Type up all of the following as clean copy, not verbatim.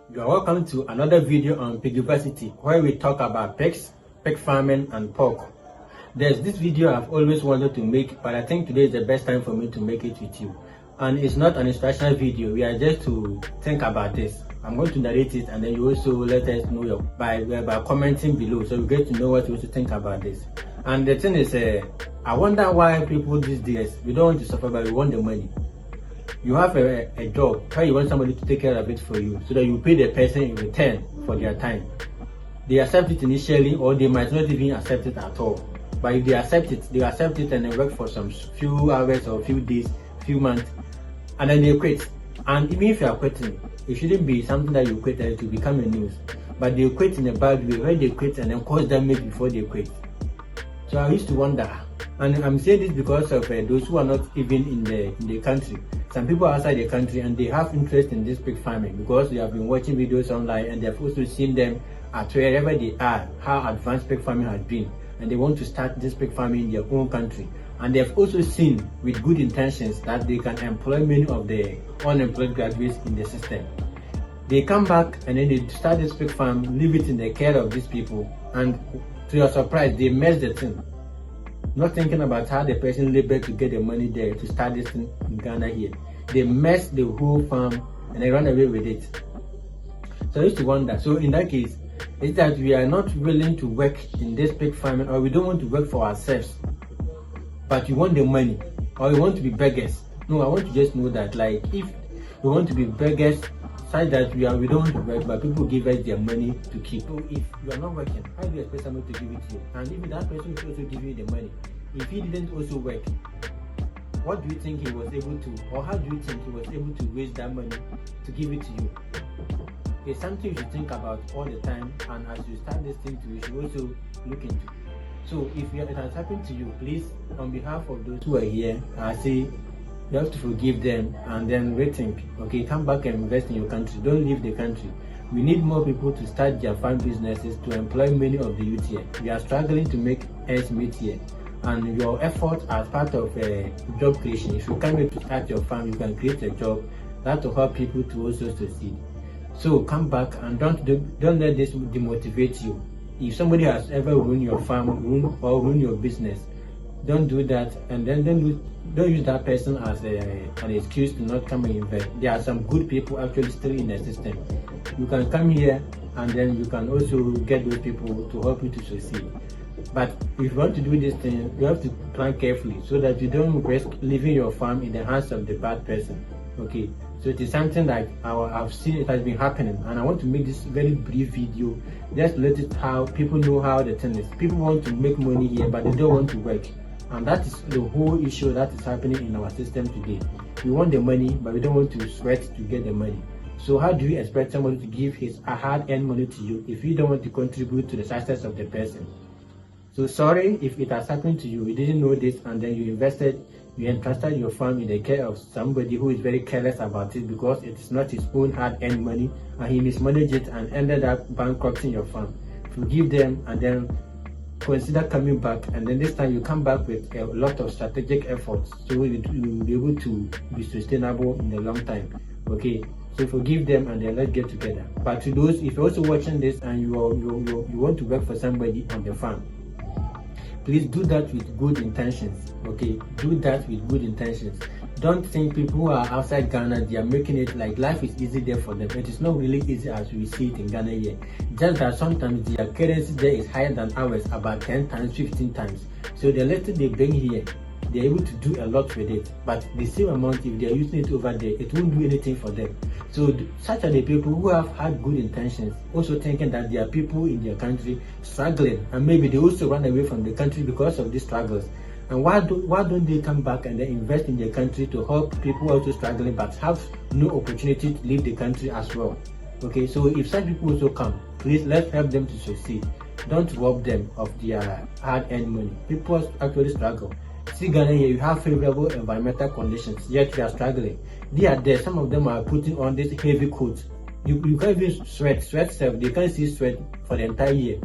You are welcome to another video on Pigversity, where we talk about pigs, pig farming and pork. There's this video I've always wanted to make, but I think today is the best time for me to make it with you. And it's not an instructional video, we are just to think about this. I'm going to narrate it and then you also let us know by commenting below, so we get to know what you also think about this. And the thing is, I wonder why people these days, we don't want to suffer, but we want the money. You have a job where you want somebody to take care of it for you, so that you pay the person in return for their time. They accept it initially, or they might not even accept it at all. But if they accept it and they work for some few hours or few days, few months, and then they quit. And even if you are quitting, it shouldn't be something that you quit and it will become a news. But they quit in a bad way, where they quit and then cause damage before they quit. So I used to wonder, and I'm saying this because of those who are not even in the country. Some people outside the country, and they have interest in this pig farming because they have been watching videos online, and they have also seen them at wherever they are, how advanced pig farming has been, and they want to start this pig farming in their own country. And they have also seen with good intentions that they can employ many of the unemployed graduates in the system. They come back and then they start this pig farm, leave it in the care of these people, and to your surprise, they mess the thing. Not thinking about how the person labored to get the money there to start this thing in Ghana here. They mess the whole farm and they run away with it. So I used to wonder, so in that case, is that we are not willing to work in this pig farming, or we don't want to work for ourselves, but we want the money, or we want to be beggars? No, I want to just know that, like, if we want to be beggars, such that we don't want to work, but people give us their money to keep. So if you are not working, how do you expect someone to give it to you? And if that person will also give you the money, if he didn't also work, what do you think he was able to, or how do you think he was able to raise that money to give it to you? It's something you should think about all the time, and as you start this thing, you should also look into. So if it has happened to you, please, on behalf of those who are here, I say, you have to forgive them and then rethink. Okay, come back and invest in your country. Don't leave the country. We need more people to start their farm businesses to employ many of the youth here. We are struggling to make ends meet here. And your effort as part of job creation, if you come here to start your farm, you can create a job that will help people to also succeed. So come back and don't let this demotivate you. If somebody has ever ruined your farm or ruined your business, don't do that, and then don't use that person as an excuse to not come and invest. There are some good people actually still in the system. You can come here and then you can also get those people to help you to succeed. But if you want to do this thing, you have to plan carefully so that you don't risk leaving your farm in the hands of the bad person. Okay, so it is something that I've seen it has been happening, and I want to make this very brief video just to let it how people know how the thing is. People want to make money here, but they don't want to work. And that is the whole issue that is happening in our system today. We want the money, but we don't want to sweat to get the money. So how do you expect somebody to give his hard-earned money to you if you don't want to contribute to the success of the person? So sorry if it has happened to you, you didn't know this, and then you entrusted your farm in the care of somebody who is very careless about it because it is not his own hard-earned money, and he mismanaged it and ended up bankrupting your farm. Forgive them and then consider coming back, and then this time you come back with a lot of strategic efforts, so you will be able to be sustainable in the long time. Okay, so forgive them and then let's get together. But to those, if you're also watching this and you want to work for somebody on the farm, please do that with good intentions. Okay, do that with good intentions. Don't think people who are outside Ghana, they are making it like life is easy there for them. It is not really easy as we see it in Ghana here. Just that sometimes their currency there is higher than ours, about 10 times, 15 times. So the little they bring here, they're able to do a lot with it. But the same amount, if they're using it over there, it won't do anything for them. So such are the people who have had good intentions, also thinking that there are people in their country struggling, and maybe they also run away from the country because of these struggles. And why don't they come back and then invest in their country to help people also struggling but have no opportunity to leave the country as well? Okay, so if such people also come, please let's help them to succeed. Don't rob them of their hard-earned money. People actually struggle. See Ghana here, you have favorable environmental conditions, yet you are struggling. They are there, some of them are putting on this heavy coat. You can't even sweat self, they can't see sweat for the entire year.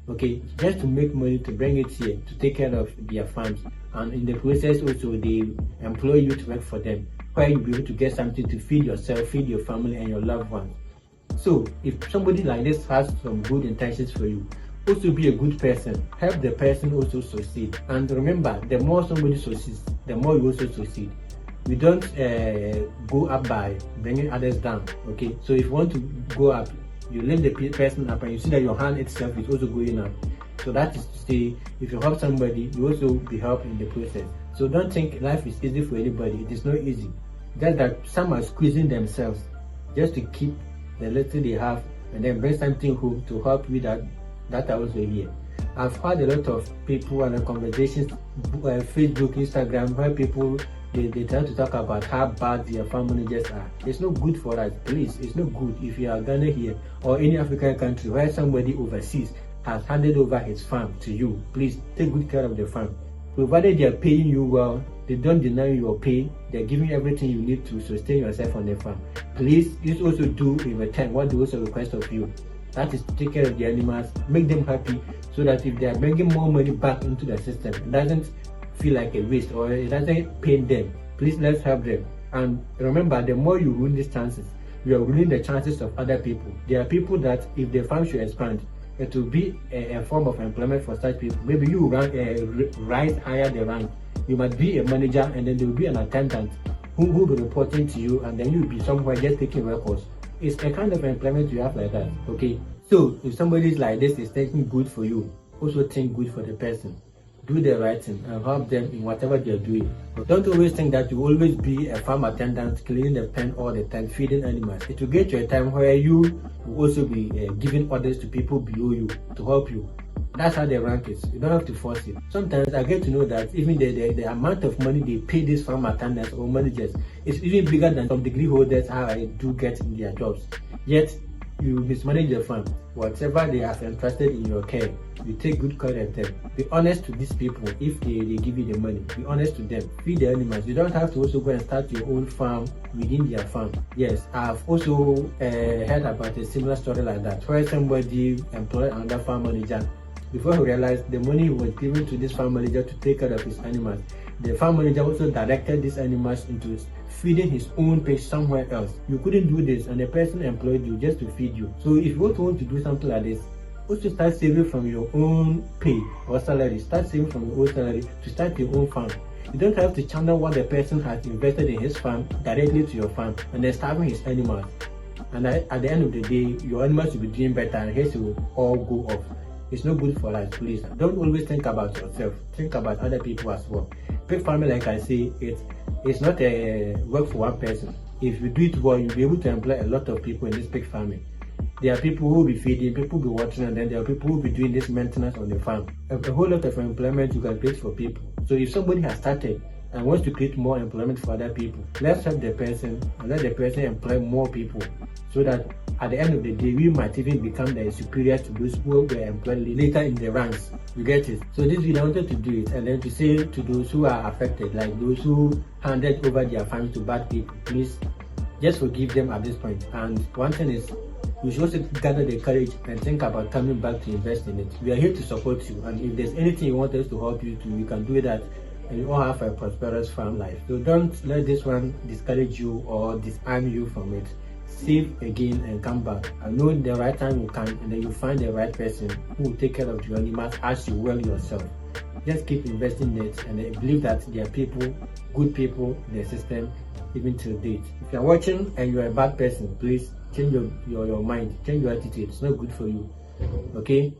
Okay, just to make money to bring it here to take care of their farms, and in the process also they employ you to work for them, where you'll be able to get something to feed yourself, feed your family and your loved ones. So if somebody like this has some good intentions for you, also be a good person. Help the person also succeed. And remember, the more somebody succeeds, the more you also succeed. We don't go up by bringing others down. Okay, so if you want to go up, you lift the person up and you see that your hand itself is also going up. So that is to say, if you help somebody, you also be helped in the process. So don't think life is easy for anybody. It is not easy. Just that some are squeezing themselves just to keep the little they have and then bring something home to help you that are also here. I've had a lot of people and conversations, Facebook, Instagram, where people they try to talk about how bad their farm managers are. It's not good for us, please. It's not good if you are Ghana here or any African country where somebody overseas has handed over his farm to you. Please take good care of the farm. Provided they are paying you well, they don't deny your pay, they're giving you everything you need to sustain yourself on the farm. Please, you also do in return what they also request of you. That is to take care of the animals, make them happy, so that if they are bringing more money back into the system, it doesn't feel like a waste or it doesn't pain them. Please, let's help them. And remember, the more you ruin these chances, you are ruining the chances of other people. There are people that if the farm should expand, it will be a form of employment for such people. Maybe you rise higher the rank. You might be a manager and then there will be an attendant who will be reporting to you, and then you'll be somewhere just taking records. It's a kind of employment you have like that. Okay, so if somebody is like this is thinking good for you, also think good for the person. Do the right thing and help them in whatever they're doing. But don't always think that you always be a farm attendant cleaning the pen all the time, feeding animals. It will get to a time where you will also be giving orders to people below you to help you. That's how the rank is. You don't have to force it. Sometimes I get to know that even the amount of money they pay these farm attendants or managers is even bigger than some degree holders how I do get in their jobs. Yet you mismanage the farm. Whatever they have entrusted in your care, you take good care of them. Be honest to these people. If they give you the money, be honest to them. Feed the animals. You don't have to also go and start your own farm within their farm. Yes, I've also heard about a similar story like that, where somebody employed another farm manager. Before he realized the money he was given to this farm manager to take care of his animals, the farm manager also directed these animals into feeding his own pigs somewhere else. You couldn't do this, and the person employed you just to feed you. So if you want to do something like this, also start saving from your own pay or salary. Start saving from your own salary to start your own farm. You don't have to channel what the person has invested in his farm directly to your farm and then starving his animals. And at the end of the day, your animals will be doing better and his will all go off. It's not good for us, please. Don't always think about yourself. Think about other people as well. Pig farming, like I say, it's not a work for one person. If you do it well, you'll be able to employ a lot of people in this pig farming. There are people who will be feeding, people will be watching, and then there are people who will be doing this maintenance on the farm. A whole lot of employment you can create for people. So if somebody has started and wants to create more employment for other people, let's help the person and let the person employ more people, so that at the end of the day, we might even become the superior to those who were employed later in the ranks. You get it? So this video, I wanted to do it and then to say to those who are affected, like those who handed over their farms to bad people, please just forgive them at this point. And one thing is, you should also gather the courage and think about coming back to invest in it. We are here to support you, and if there's anything you want us to help you to, we can do that, and you all have a prosperous farm life. So don't let this one discourage you or disarm you from it. Save again and come back. I know the right time will come, and then you find the right person who will take care of your animals as you will yourself. Just keep investing in it, and I believe that there are people, good people in the system, even till date. If you're watching and you're a bad person, please change your mind, change your attitude. It's not good for you. Okay?